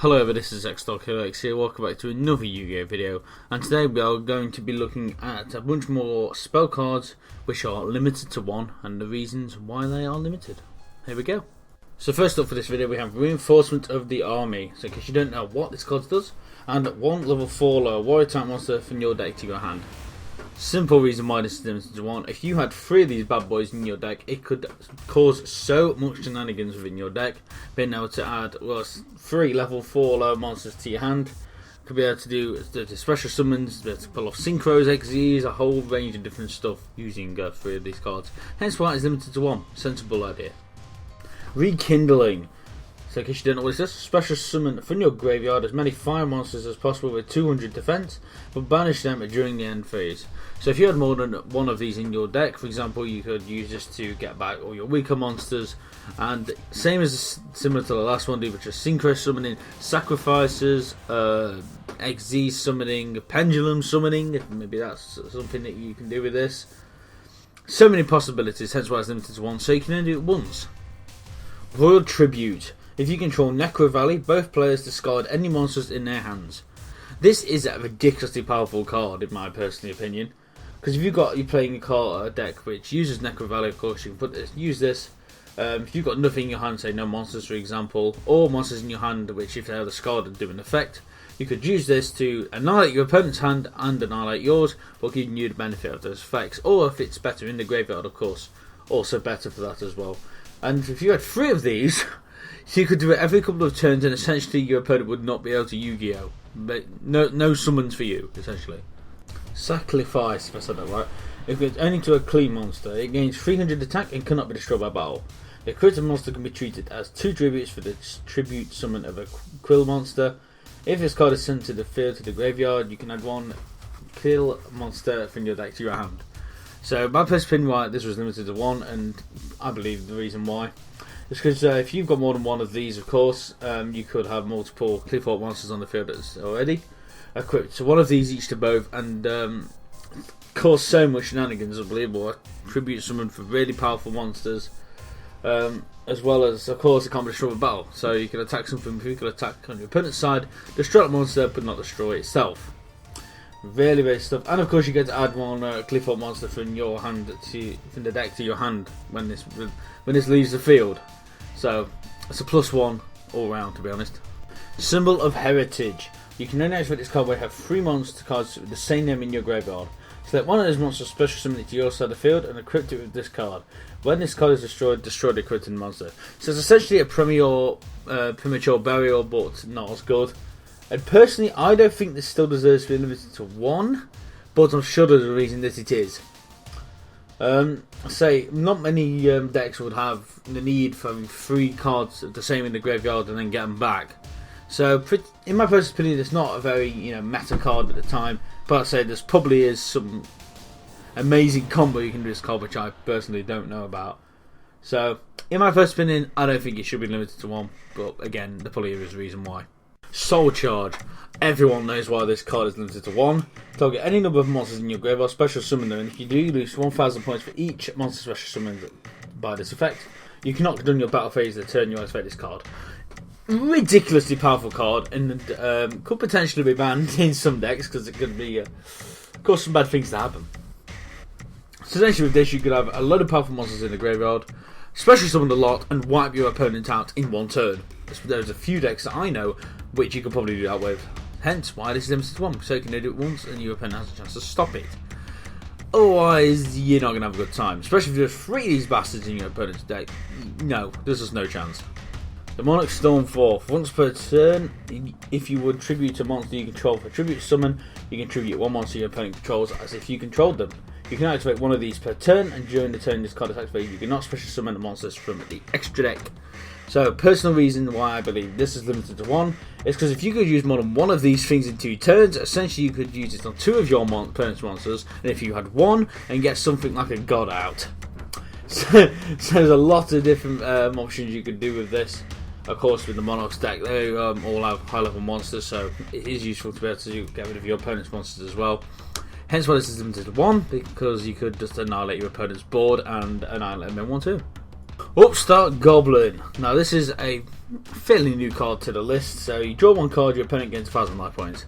Hello there, this is XDogHeroX here, welcome back to another Yu-Gi-Oh video, and today we are going to be looking at a bunch more spell cards which are limited to one, and the reasons why they are limited. Here we go. So first up for this video we have Reinforcement of the Army. So in case you don't know what this card does, and one level 4 lower warrior type monster from your deck to your hand. Simple reason why this is limited to one. If you had 3 of these bad boys in your deck, it could cause so much shenanigans within your deck. Being able to add 3 level 4 low monsters to your hand. Could be able to do the special summons, be able to pull off synchros, XZs, a whole range of different stuff using 3 of these cards. Hence why it's limited to one. Sensible idea. Rekindling. So in case you don't know what this is, special summon from your graveyard as many fire monsters as possible with 200 defense, but banish them during the end phase. So if you had more than one of these in your deck, for example, you could use this to get back all your weaker monsters, and similar to the last one, which is synchro summoning, sacrifices, XZ summoning, pendulum summoning. Maybe that's something that you can do with this. So many possibilities, hence why it's limited to one. So you can only do it once. Royal Tribute. If you control Necro Valley, both players discard any monsters in their hands. This is a ridiculously powerful card, in my personal opinion. Because if you're playing a deck which uses Necro Valley, of course you can use this. If you've got nothing in your hand, say no monsters for example, or monsters in your hand which if they are discarded do an effect, you could use this to annihilate your opponent's hand and annihilate yours, but giving you the benefit of those effects. Or if it's better in the graveyard, of course, also better for that as well. And if you had 3 of these, so you could do it every couple of turns, and essentially your opponent would not be able to Yu-Gi-Oh! No summons for you, essentially. Sacrifice, if I said that right. If it's only to a clean monster, it gains 300 attack and cannot be destroyed by battle. The critical monster can be treated as 2 tributes for the tribute summon of a quill monster. If this card is sent to the field to the graveyard, you can add 1 quill monster from your deck to your hand. So my personal opinion why this was limited to 1, and I believe the reason why. It's because if you've got more than one of these, of course, you could have multiple Clifford monsters on the field that's already equipped. So one of these each to both, and cause so much shenanigans, unbelievable. A tribute summon for really powerful monsters, as well as, of course, it can't be destroyed with battle. So you can attack something, you can attack on your opponent's side, destroy the monster, but not destroy itself. Really, really stuff. And of course, you get to add 1 Clifford monster from your hand from the deck to your hand when this leaves the field. So it's a +1 all round, to be honest. Symbol of Heritage. You can only activate this card where you have 3 monster cards with the same name in your graveyard. Select one of those monsters, special summon it to your side of the field, and equip it with this card. When this card is destroyed, destroy the equipped monster. So it's essentially a premature burial, but not as good. And personally, I don't think this still deserves to be limited to 1, but I'm sure there's a reason that it is. Say, not many decks would have the need for 3 cards the same in the graveyard and then get them back. So, in my personal opinion, it's not a very meta card at the time. But I say there probably is some amazing combo you can do this card, which I personally don't know about. So, in my first opinion, I don't think it should be limited to 1. But again, there probably is a reason why. Soul Charge. Everyone knows why this card is limited to 1. Target any number of monsters in your graveyard, special summon them, and if you do, you lose 1,000 points for each monster special summoned by this effect. You cannot conduct your battle phase the turn you activate this card. Ridiculously powerful card, and could potentially be banned in some decks because it could be cause some bad things to happen. So essentially with this, you could have a lot of powerful monsters in the graveyard, special summon a lot, and wipe your opponent out in 1 turn. There's a few decks that I know which you could probably do that with. Hence why this is limited to 1, so you can do it once and your opponent has a chance to stop it. Otherwise, you're not going to have a good time. Especially if you have 3 of these bastards in your opponent's deck. No, there's just no chance. The Monarch Stormforth. Once per turn, if you would tribute a monster you control for tribute summon, you can tribute 1 monster your opponent controls as if you controlled them. You can activate 1 of these per turn, and during the turn this card is activated, you cannot special summon the monsters from the extra deck. So, personal reason why I believe this is limited to 1 is because if you could use more than 1 of these things in 2 turns, essentially you could use it on 2 of your opponent's monsters, and if you had 1, and get something like a god out. So there's a lot of different options you could do with this. Of course, with the Monarchs deck, they all have high level monsters, so it is useful to be able to get rid of your opponent's monsters as well. Hence why this is limited to 1, because you could just annihilate your opponent's board and annihilate them in 1 turn. Upstart Goblin. Now this is a fairly new card to the list, so you draw one card, your opponent gains 1,000 life points.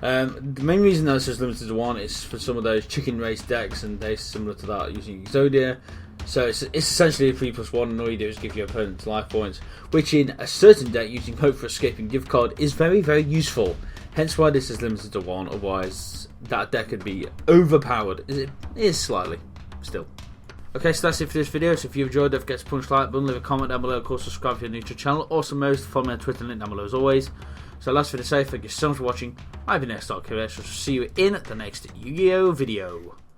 The main reason that it's just limited to one is for some of those chicken race decks, and they're similar to that using Exodia. So it's essentially a 3+1, and all you do is give your opponent life points, which in a certain deck using Hope for Escape and Gift card is very, very useful. Hence why this is limited to one, otherwise that deck could be overpowered. It is slightly, still. Okay, so that's it for this video. So if you enjoyed, don't forget to punch the like button, leave a comment down below, of course subscribe if you're new to the channel. Also most, follow me on Twitter, link down below as always. So last video to say, thank you so much for watching. I've been X-Dark, so see you in the next Yu-Gi-Oh video.